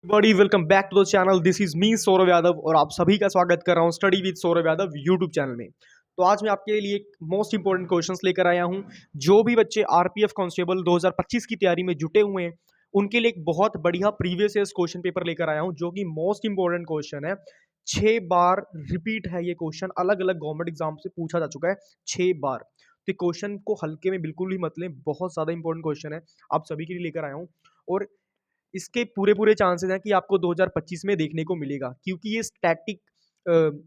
बड़ी welcome back to the channel. This is me Saurabh Yadav और आप सभी का स्वागत कर रहा हूं study with Saurabh Yadav YouTube channel में। तो आज मैं आपके लिए एक मोस्ट इंपॉर्टेंट क्वेश्चंस लेकर आया हूं। जो भी बच्चे आरपीएफ कांस्टेबल 2025 की तैयारी में जुटे हुए हैं उनके लिए एक बहुत बढ़िया प्रीवियस ईयर क्वेश्चन पेपर लेकर आया हूं जो कि मोस्ट इंपॉर्टेंट क्वेश्चन है। 6 बार रिपीट है ये क्वेश्चन, अलग अलग गवर्नमेंट एग्जाम से पूछा जा चुका है 6 बार। तो क्वेश्चन को हल्के में बिल्कुल ही मत लें, बहुत ज्यादा इंपॉर्टेंट क्वेश्चन है, आप सभी के लिए लेकर आया हूँ। और इसके पूरे पूरे चांसेस हैं कि आपको 2025 में देखने को मिलेगा, क्योंकि ये स्टैटिक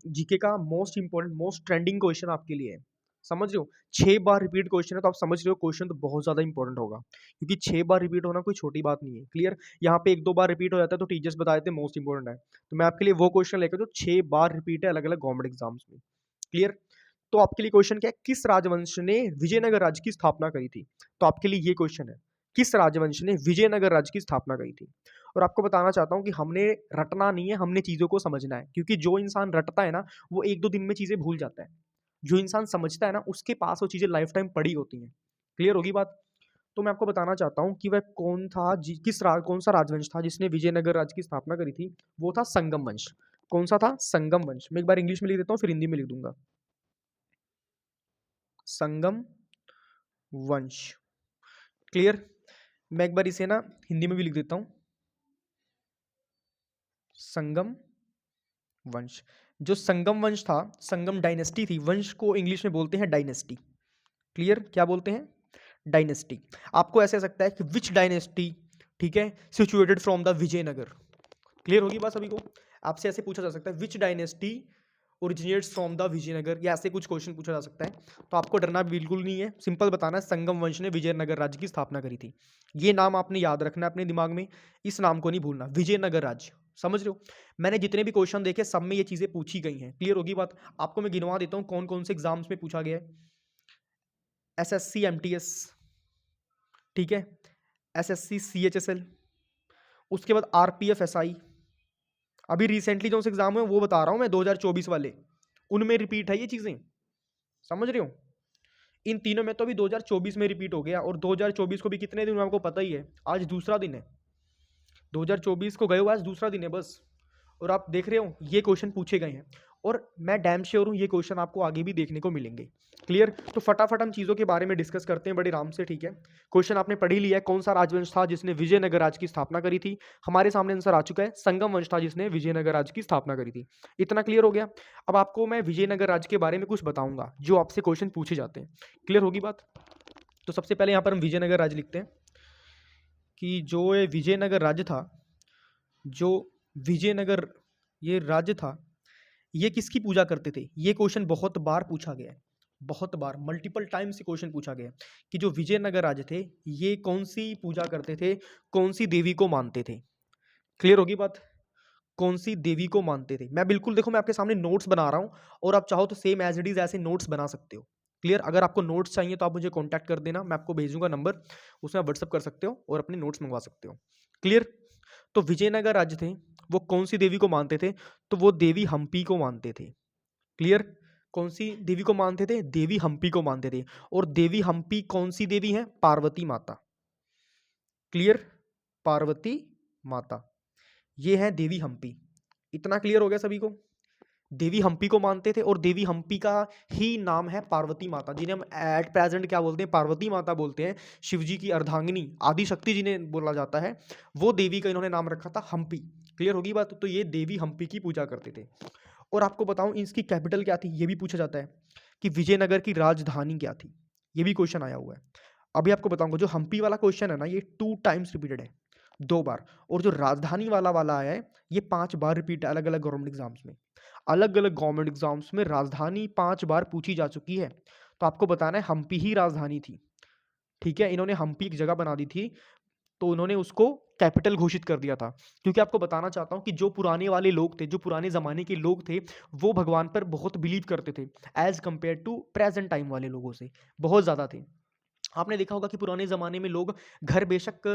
जीके का most important most trending question आपके लिए है। समझ रहे हो, 6 बार रिपीट क्वेश्चन है तो आप समझ रहे हो क्वेश्चन तो बहुत ज्यादा इंपॉर्टेंट होगा, क्योंकि 6 बार रिपीट होना कोई छोटी बात नहीं है। क्लियर, यहाँ पे 1-2 बार रिपीट हो जाता है तो टीचर्स बता देते हैं मोस्ट इंपॉर्टेंट है। तो मैं आपके लिए वो क्वेश्चन लेकर जो 6 बार रिपीट है अलग अलग गवर्नमेंट एग्जाम्स में। क्लियर, तो आपके लिए क्वेश्चन क्या है, किस राजवंश ने विजयनगर राज्य की स्थापना करी थी। तो आपके लिए ये क्वेश्चन है, किस राजवंश ने विजयनगर राज्य की स्थापना करी थी। और आपको बताना चाहता हूं कि हमने रटना नहीं है, हमने चीजों को समझना है, क्योंकि जो इंसान रटता है ना वो 1-2 दिन में चीजें भूल जाता है। जो इंसान समझता है ना उसके पास वो चीजें लाइफ टाइम पड़ी होती हैं। क्लियर होगी बात। तो मैं आपको बताना चाहता हूं कि वह कौन था कौन सा राजवंश था जिसने विजयनगर राज्य की स्थापना करी थी। वो था संगम वंश। कौन सा था? संगम वंश। मैं एक बार इंग्लिश में लिख देता हूँ फिर हिंदी में लिख दूंगा। संगम वंश। क्लियर, मैं एक बार इसे ना हिंदी में भी लिख देता हूँ। संगम वंश। जो संगम वंश था, संगम डायनेस्टी थी, वंश को इंग्लिश में बोलते हैं डायनेस्टी। क्लियर, क्या बोलते हैं? डायनेस्टी। आपको ऐसे आ सकता है कि विच डायनेस्टी, ठीक है, situated from the Vijayanagar. Clear होगी बात सभी को। आपसे ऐसे पूछा जा सकता है which dynasty originates from the Vijayanagar, या ऐसे कुछ क्वेश्चन पूछा जा सकता है। तो आपको डरना बिल्कुल नहीं है, सिंपल बताना है संगम वंश ने विजयनगर राज्य की स्थापना करी थी। ये नाम आपने याद रखना है अपने दिमाग में, इस नाम को नहीं भूलना, विजयनगर राज्य। समझ रहे हो, मैंने जितने भी क्वेश्चन देखे सब में ये चीजें पूछी गई हैं। क्लियर होगी बात। आपको मैं गिनवा देता हूँ कौन कौन से एग्जाम्स में पूछा गया है। एसएससी एमटीएस, ठीक है, एसएससी सीएचएसएल, उसके बाद आरपीएफ एसआई। अभी रिसेंटली जो एग्जाम हुए वो बता रहा हूं मैं, 2024 वाले, उनमें रिपीट है ये चीजें। समझ रहे हो, इन तीनों में तो अभी 2024 में रिपीट हो गया, और 2024 को भी कितने दिन हुए आपको पता ही है, आज दूसरा दिन है। 2024 को गए हुए आज दूसरा दिन है बस। और आप देख रहे हो ये क्वेश्चन पूछे गए हैं, और मैं डैम श्योर हूं ये क्वेश्चन आपको आगे भी देखने को मिलेंगे। क्लियर, तो फटाफट हम चीजों के बारे में डिस्कस करते हैं बड़े आराम से। ठीक है, क्वेश्चन आपने पढ़ ही लिया है, कौन सा राजवंश था जिसने विजयनगर राज्य की स्थापना करी थी। हमारे सामने आंसर आ चुका है, संगम वंश था जिसने विजयनगर राज्य की स्थापना करी थी। इतना क्लियर हो गया। अब आपको मैं विजयनगर राज्य के बारे में कुछ बताऊंगा जो आपसे क्वेश्चन पूछे जाते हैं। क्लियर होगी बात। तो सबसे पहले यहाँ पर हम विजयनगर राज्य लिखते हैं कि जो ये विजयनगर राज्य था, जो विजयनगर ये राज्य था, ये किसकी पूजा करते थे। ये क्वेश्चन बहुत बार पूछा गया है, बहुत बार, मल्टीपल टाइम से क्वेश्चन पूछा गया है कि जो विजयनगर राज्य थे ये कौन सी पूजा करते थे, कौन सी देवी को मानते थे। क्लियर होगी बात, कौन सी देवी को मानते थे। मैं बिल्कुल, देखो मैं आपके सामने नोट्स बना रहा हूं, और आप चाहो तो सेम एज इट इज ऐसे नोट्स बना सकते हो। क्लियर, अगर आपको नोट्स चाहिए तो आप मुझे कांटेक्ट कर देना, मैं आपको भेजूंगा नंबर, उसमें आप व्हाट्सअप कर सकते हो और अपने नोट्स मंगवा सकते हो। क्लियर, तो विजयनगर राज्य थे, वो कौन सी देवी को मानते थे, तो वो देवी हम्पी को मानते थे। क्लियर, कौन सी देवी को मानते थे, देवी हम्पी को मानते थे। और देवी हम्पी कौन सी देवी है, पार्वती माता। क्लियर, पार्वती माता, ये है देवी हम्पी। इतना क्लियर हो गया सभी को। देवी हम्पी को मानते थे, और देवी हम्पी का ही नाम है पार्वती माता, जिन्हें हम एट प्रेजेंट क्या बोलते हैं, पार्वती माता बोलते हैं। शिव जी की अर्धांगिनी, आदि शक्ति जिन्हें बोला जाता है, वो देवी का इन्होंने नाम रखा था हम्पी। क्लियर होगी बात। तो ये देवी हम्पी की पूजा करते थे। और आपको बताऊं इसकी कैपिटल क्या थी, ये भी पूछा जाता है कि विजयनगर की राजधानी क्या थी, ये भी क्वेश्चन आया हुआ है। अभी आपको बताऊंगा, जो हम्पी वाला क्वेश्चन है ना, ये 2 टाइम्स रिपीटेड है, 2 बार। और जो राजधानी वाला वाला आया है ये 5 बार रिपीट है अलग अलग गवर्नमेंट एग्जाम्स में। अलग अलग गवर्नमेंट एग्जाम्स में राजधानी 5 बार पूछी जा चुकी है। तो आपको बताना है हम्पी ही राजधानी थी। ठीक है, इन्होंने हम्पी एक जगह बना दी थी, तो उन्होंने उसको कैपिटल घोषित कर दिया था। क्योंकि आपको बताना चाहता हूं कि जो पुराने वाले लोग थे, जो पुराने जमाने के लोग थे, वो भगवान पर बहुत बिलीव करते थे, as compare to present time वाले लोगों से बहुत ज्यादा थे। आपने देखा होगा कि पुराने ज़माने में लोग घर बेशक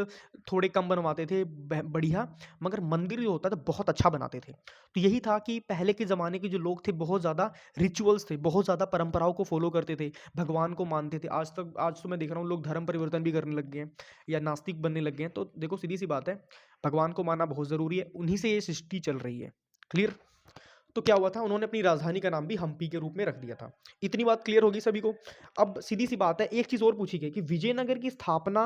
थोड़े कम बनवाते थे बढ़िया, मगर मंदिर जो होता था बहुत अच्छा बनाते थे। तो यही था कि पहले के ज़माने के जो लोग थे बहुत ज़्यादा रिचुअल्स थे, बहुत ज़्यादा परंपराओं को फॉलो करते थे, भगवान को मानते थे। आज तो मैं देख रहा हूँ लोग धर्म परिवर्तन भी करने लग गए हैं या नास्तिक बनने लग गए हैं। तो देखो सीधी सी बात है, भगवान को मानना बहुत ज़रूरी है, उन्हीं से ये सृष्टि चल रही है। क्लियर? तो क्या हुआ था, उन्होंने अपनी राजधानी का नाम भी हम्पी के रूप में रख दिया था। इतनी बात क्लियर होगी सभी को। अब सीधी सी बात है, एक चीज और पूछी गई कि विजयनगर की स्थापना,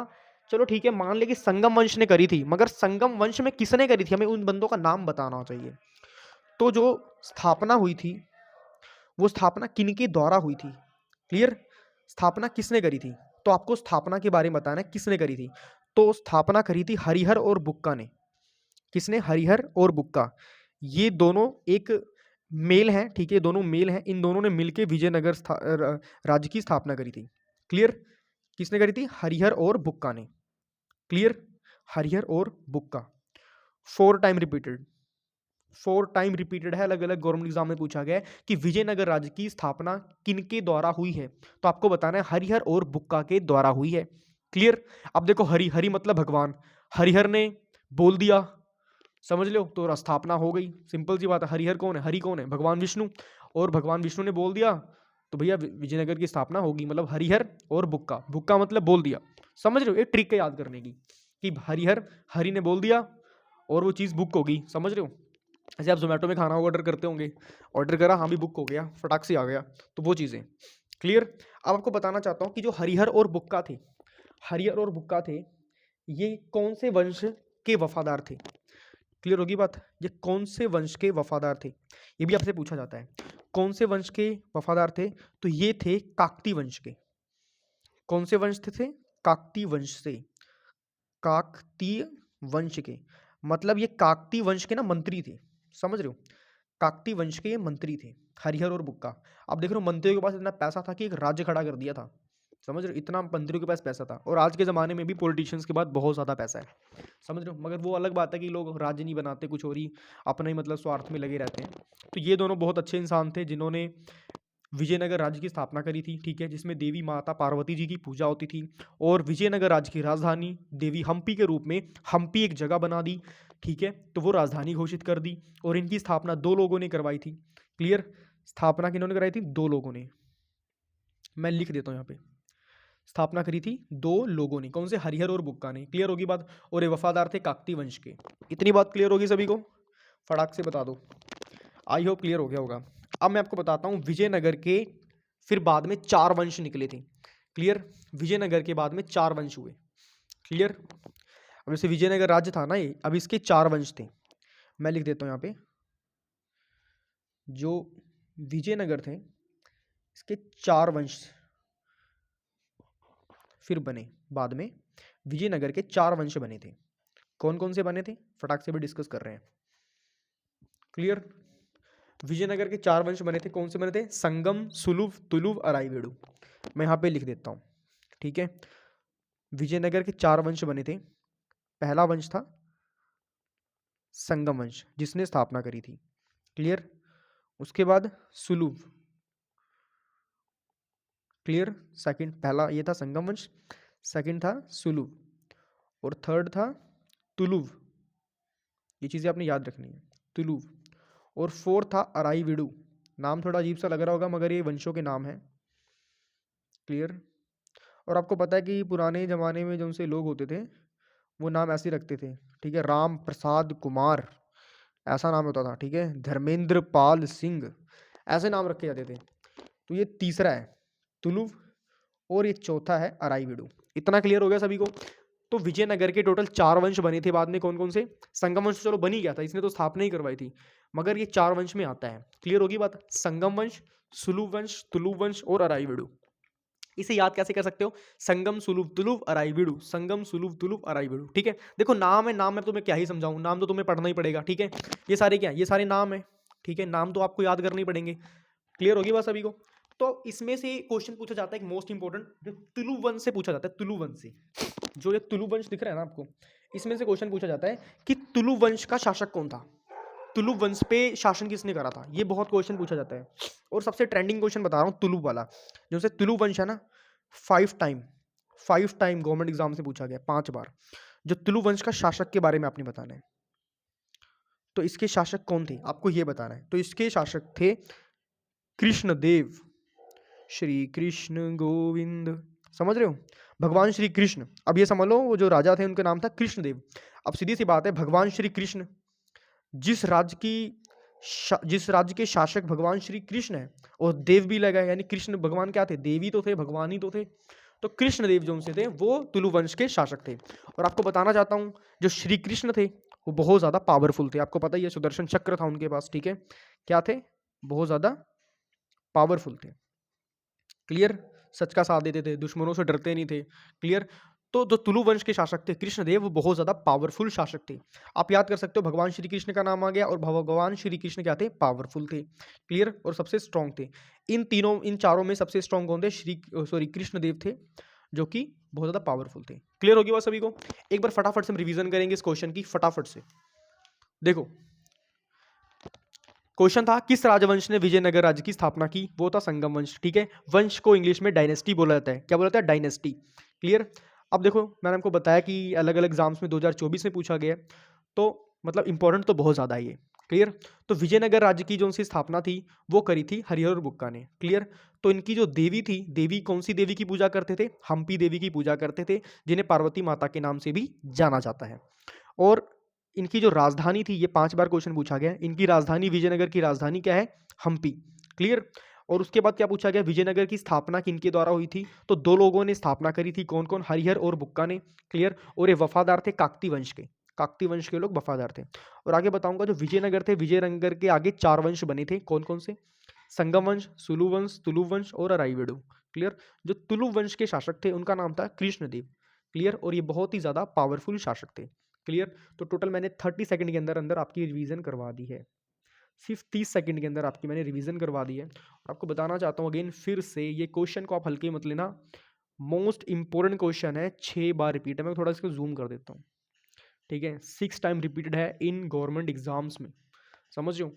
चलो ठीक है मान ले कि संगम वंश ने करी थी, मगर संगम वंश में किसने करी थी, हमें उन बंदों का नाम बताना चाहिए। तो जो स्थापना हुई थी, वो स्थापना किनके द्वारा हुई थी? क्लियर? स्थापना किसने करी थी? तो आपको स्थापना के बारे में बताना है किसने करी थी। तो स्थापना करी थी हरिहर और बुक्का ने। किसने? हरिहर और बुक्का। ये दोनों एक मेल हैं, ठीक है, दोनों मेल हैं। इन दोनों ने मिलकर विजयनगर राज्य की स्थापना करी थी। क्लियर? किसने करी थी? हरिहर और बुक्का ने। क्लियर? हरिहर और बुक्का। 4 टाइम रिपीटेड, 4 टाइम रिपीटेड है, अलग अलग गवर्नमेंट एग्जाम में पूछा गया है कि विजयनगर राज्य की स्थापना किनके द्वारा हुई है। तो आपको बताना है हरिहर और बुक्का के द्वारा हुई है। क्लियर? अब देखो, हरि हरि मतलब भगवान, हरिहर ने बोल दिया, समझ लो, तो स्थापना हो गई। सिंपल सी बात है। हरिहर कौन है? हरि कौन है? भगवान विष्णु। और भगवान विष्णु ने बोल दिया तो भैया विजयनगर की स्थापना होगी। मतलब हरिहर और बुक्का, बुक्का मतलब बोल दिया। समझ रहे हो? एक ट्रिक है याद करने की कि हरिहर, हरि ने बोल दिया और वो चीज़ बुक होगी। समझ रहे हो? ऐसे आप जोमेटो में खाना ऑर्डर करते होंगे, ऑर्डर करा, हाँ भी बुक हो गया, फटाक से आ गया। तो वो चीज़ें। क्लियर? अब आपको बताना चाहता हूँ कि जो हरिहर और बुक्का थे, हरिहर और बुक्का थे, ये कौन से वंश के वफादार थे? क्लियर होगी बात? ये कौन से वंश के वफादार थे, ये भी आपसे पूछा जाता है। कौन से वंश के वफादार थे? तो ये थे काकती वंश के। कौन से वंश थे? काकती वंश से। काकतीय वंश के, मतलब ये काकती वंश के ना मंत्री थे। समझ रहे हो? काकती वंश के ये मंत्री थे, हरिहर और बुक्का। अब देख रहे हो, मंत्रियों के पास इतना पैसा था कि एक राज्य खड़ा कर दिया था। समझ रहे हो? इतना मंत्रियों के पास पैसा था। और आज के ज़माने में भी पॉलिटिशियंस के पास बहुत ज़्यादा पैसा है। समझ रहे हो? मगर वो अलग बात है कि लोग राज्य नहीं बनाते, कुछ और ही अपना ही मतलब स्वार्थ में लगे रहते हैं। तो ये दोनों बहुत अच्छे इंसान थे जिन्होंने विजयनगर राज्य की स्थापना करी थी, ठीक है, जिसमें देवी माता पार्वती जी की पूजा होती थी। और विजयनगर राज्य की राजधानी देवी हम्पी के रूप में हम्पी एक जगह बना दी, ठीक है, तो वो राजधानी घोषित कर दी। और इनकी स्थापना 2 लोगों ने करवाई थी। क्लियर? स्थापना किन्होंने कराई थी? 2 लोगों ने। मैं लिख देता हूँ यहाँ पे, स्थापना करी थी 2 लोगों ने। कौन से? हरिहर और बुक्का ने। क्लियर होगी बात? और ये वफादार थे काकती वंश के। इतनी बात क्लियर होगी सभी को? फटाक से बता दो। आई होप क्लियर हो गया होगा। अब मैं आपको बताता हूँ विजयनगर के फिर बाद में 4 वंश निकले थे। क्लियर? विजयनगर के बाद में 4 वंश हुए। क्लियर? अब जैसे विजयनगर राज्य था ना ये, अब इसके 4 वंश थे। मैं लिख देता हूँ यहाँ पे, जो विजयनगर थे इसके 4 वंश फिर बने बाद में। विजयनगर के 4 वंश बने थे। कौन कौन से बने थे? फटाक से भी डिस्कस कर रहे हैं। क्लियर? विजयनगर के 4 वंश बने थे। कौन से बने थे? संगम, सुलुव, तुलुव, अराईवेडु। मैं यहाँ पे लिख देता हूँ, ठीक है। विजयनगर के 4 वंश बने थे। पहला वंश था संगम वंश, जिसने स्थापना करी थी। क्लियर? उसके बाद सुलुव। क्लियर? सेकंड, पहला ये था संगम वंश, सेकंड था सुलुव, और थर्ड था तुलुव। ये चीज़ें आपने याद रखनी है, तुलुव। और फोर्थ था अराईवीडु। नाम थोड़ा अजीब सा लग रहा होगा, मगर ये वंशों के नाम हैं। क्लियर? और आपको पता है कि पुराने ज़माने में जो उनसे लोग होते थे, वो नाम ऐसे रखते थे, ठीक है। राम प्रसाद कुमार ऐसा नाम होता था, ठीक है। धर्मेंद्र पाल सिंह ऐसे नाम रखे जाते थे। तो ये तीसरा है तुलुव, और ये चौथा है अराईवीडु। इतना क्लियर हो गया सभी को? तो विजयनगर के टोटल 4 वंश बने थे बाद में। कौन कौन से? संगम वंश चलो बन ही गया था, इसने तो स्थापना ही करवाई थी, मगर ये 4 वंश में आता है। क्लियर होगी बात? संगम वंश, सुलुव वंश, तुलुव वंश और अराईवीडु। इसे याद कैसे कर सकते हो? संगम, सुलुव, तुलुव, अराईवीडु, संगम, सुलुव, तुलुव, अराईवीडु, ठीक है। देखो नाम है, नाम में तुम्हें क्या ही समझाऊं, नाम तो तुम्हें पढ़ना ही पड़ेगा, ठीक है। ये सारे क्या है? ये सारे नाम है, ठीक है, नाम तो आपको याद करने ही पड़ेंगे। क्लियर होगी बात सभी को? तो इसमें से क्वेश्चन पूछा जाता है एक मोस्ट इंपॉर्टेंट, जो तुलु वंश से पूछा जाता है। तुलु वंश से, जो ये तुलु वंश दिख रहा है ना आपको, इसमें से क्वेश्चन पूछा जाता है कि तुलु वंश का शासक कौन था, तुलु वंश पे शासन किसने करा था। ये बहुत क्वेश्चन पूछा जाता है। और सबसे ट्रेंडिंग क्वेश्चन बता रहा हूँ तुलु वाला, जो से तुलु वंश है ना, 5 टाइम गवर्नमेंट एग्जाम से पूछा गया, 5 बार। जो तुलु वंश का शासक के बारे में आपने बताना है। तो इसके शासक कौन थे आपको ये बताना है। तो इसके शासक थे कृष्णदेव, श्री कृष्ण गोविंद, समझ रहे हो, भगवान श्री कृष्ण। अब ये समझ लो वो जो राजा थे उनका नाम था कृष्णदेव। अब सीधी सी बात है, भगवान श्री कृष्ण जिस राज्य की जिस राज्य के शासक भगवान श्री कृष्ण है, और देव भी लगा है, यानी कृष्ण भगवान क्या थे, देवी तो थे, भगवान ही तो थे। तो कृष्णदेव जो उनसे थे वो तुलु वंश के शासक थे। और आपको बताना चाहता हूं, जो श्री कृष्ण थे वो बहुत ज्यादा पावरफुल थे। आपको पता ही है, सुदर्शन चक्र था उनके पास, ठीक है, क्या थे, बहुत ज्यादा पावरफुल थे। क्लियर, सच का साथ देते थे, दुश्मनों से डरते नहीं थे। क्लियर। तो जो तुलु वंश के शासक थे कृष्णदेव, वो बहुत ज्यादा पावरफुल शासक थे। आप याद कर सकते हो, भगवान श्री कृष्ण का नाम आ गया, और भगवान श्री कृष्ण क्या थे, पावरफुल थे। क्लियर, और सबसे स्ट्रॉन्ग थे। इन चारों में सबसे स्ट्रॉन्ग कौन थे, कृष्णदेव थे, जो कि बहुत ज्यादा पावरफुल थे। क्लियर होगी बात सभी को। एक बार फटाफट से हम रिवीजन करेंगे इस क्वेश्चन की, फटाफट से देखो। क्वेश्चन था, किस राजवंश ने विजयनगर राज्य की स्थापना की, वो था संगम वंश। ठीक है, वंश को इंग्लिश में डायनेस्टी बोला जाता है। क्या बोला जाता है, डायनेस्टी। क्लियर। अब देखो, मैंने आपको बताया कि अलग अलग एग्जाम्स में 2024 में पूछा गया, तो मतलब इंपॉर्टेंट तो बहुत ज्यादा है ये। क्लियर। तो विजयनगर राज्य की जो उनकी स्थापना थी वो करी थी हरिहर बुक्का ने। क्लियर। तो इनकी जो देवी थी, देवी कौन सी देवी की पूजा करते थे, हम्पी देवी की पूजा करते थे, जिन्हें पार्वती माता के नाम से भी जाना जाता है। और इनकी जो राजधानी थी, ये 5 बार क्वेश्चन पूछा गया, इनकी राजधानी, विजयनगर की राजधानी क्या है, हम्पी। क्लियर। और उसके बाद क्या पूछा गया, विजयनगर की स्थापना किनके द्वारा हुई थी, तो 2 लोगों ने स्थापना करी थी, कौन कौन, हरिहर और बुक्का ने। क्लियर। और ये वफादार थे काकती वंश के, काकती वंश के लोग वफादार थे। और आगे बताऊंगा, जो विजयनगर थे, विजयनगर के आगे 4 वंश बने थे, कौन कौन से, संगम वंश, सुलु वंश, तुलु वंश और अराइविडु। क्लियर। जो तुलु वंश के शासक थे उनका नाम था कृष्णदेव। क्लियर। और ये बहुत ही ज्यादा पावरफुल शासक थे। क्लियर। तो टोटल मैंने 30 सेकंड के अंदर अंदर आपकी रिवीजन करवा दी है, सिर्फ 30 सेकंड के अंदर आपकी मैंने रिवीजन करवा दी है। और आपको बताना चाहता हूँ अगेन फिर से, ये क्वेश्चन को आप हल्के मत लेना, मोस्ट इंपॉर्टेंट क्वेश्चन है, 6 बार रिपीट है। मैं थोड़ा इसको जूम कर देता हूँ, ठीक है, 6 टाइम रिपीटेड है इन गवर्नमेंट एग्जाम्स में, समझ रहे हो।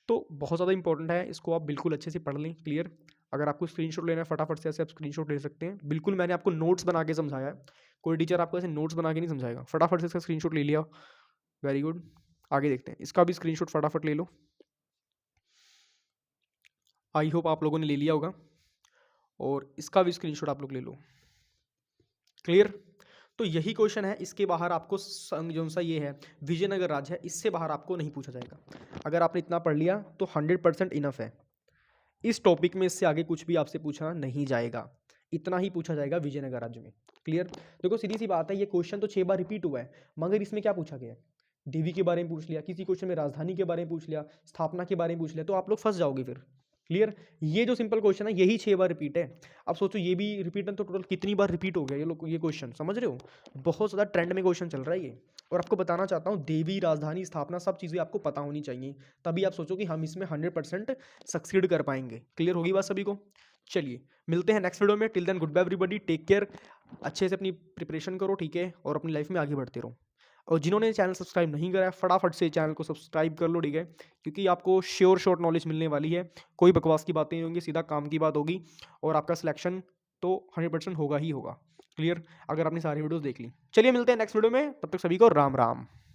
तो बहुत ज़्यादा इंपॉर्टेंट है, इसको आप बिल्कुल अच्छे से पढ़ लें। क्लियर। अगर आपको स्क्रीनशॉट लेना है फटाफट से ऐसे आप स्क्रीनशॉट ले सकते हैं। बिल्कुल मैंने आपको नोट्स बना के समझाया है, कोई टीचर आपको ऐसे नोट्स बना के नहीं समझाएगा। फटाफट से इसका स्क्रीनशॉट ले लिया, वेरी गुड। आगे देखते हैं, इसका भी स्क्रीनशॉट फटाफट ले लो। आई होप आप लोगों ने ले लिया होगा, और इसका भी स्क्रीनशॉट आप लोग ले लो। क्लियर। तो यही क्वेश्चन है, इसके बाहर आपको जो सा ये है विजयनगर राज्य है, इससे बाहर आपको नहीं पूछा जाएगा। अगर आपने इतना पढ़ लिया तो 100% इनफ है। इस टॉपिक में इससे आगे कुछ भी आपसे पूछा नहीं जाएगा, इतना ही पूछा जाएगा विजयनगर राज्य में। क्लियर। देखो सीधी सी बात है, ये क्वेश्चन तो 6 बार रिपीट हुआ है, मगर इसमें क्या पूछा गया है, देवी के बारे में पूछ लिया, किसी क्वेश्चन में राजधानी के बारे में पूछ लिया, स्थापना के बारे में पूछ लिया, तो आप लोग फंस जाओगे फिर। क्लियर। ये जो सिंपल क्वेश्चन है यही 6 बार रिपीट है। अब सोचो ये भी रिपीट है, तो टोटल कितनी बार रिपीट हो गया ये लोग, ये क्वेश्चन, समझ रहे हो, बहुत ज़्यादा ट्रेंड में क्वेश्चन चल रहा है ये। और आपको बताना चाहता हूँ, देवी, राजधानी, स्थापना, सब चीज़ें आपको पता होनी चाहिए, तभी आप सोचो कि हम इसमें 100% सक्सीड कर पाएंगे। क्लियर होगी बात सभी को। चलिए मिलते हैं नेक्स्ट वीडियो में, till then good bye everybody, take care, अच्छे से अपनी प्रिपरेशन करो, ठीक है, और अपनी लाइफ में आगे बढ़ते रहो। और जिन्होंने चैनल सब्सक्राइब नहीं करा है फटाफट से चैनल को सब्सक्राइब कर लो, ठीक है, क्योंकि आपको श्योर शॉर्ट नॉलेज मिलने वाली है, कोई बकवास की बातें नहीं होंगी, सीधा काम की बात होगी, और आपका सिलेक्शन तो 100% होगा ही होगा। क्लियर, अगर आपने सारी वीडियोस देख ली। चलिए मिलते हैं नेक्स्ट वीडियो में, तब तक सभी को राम राम।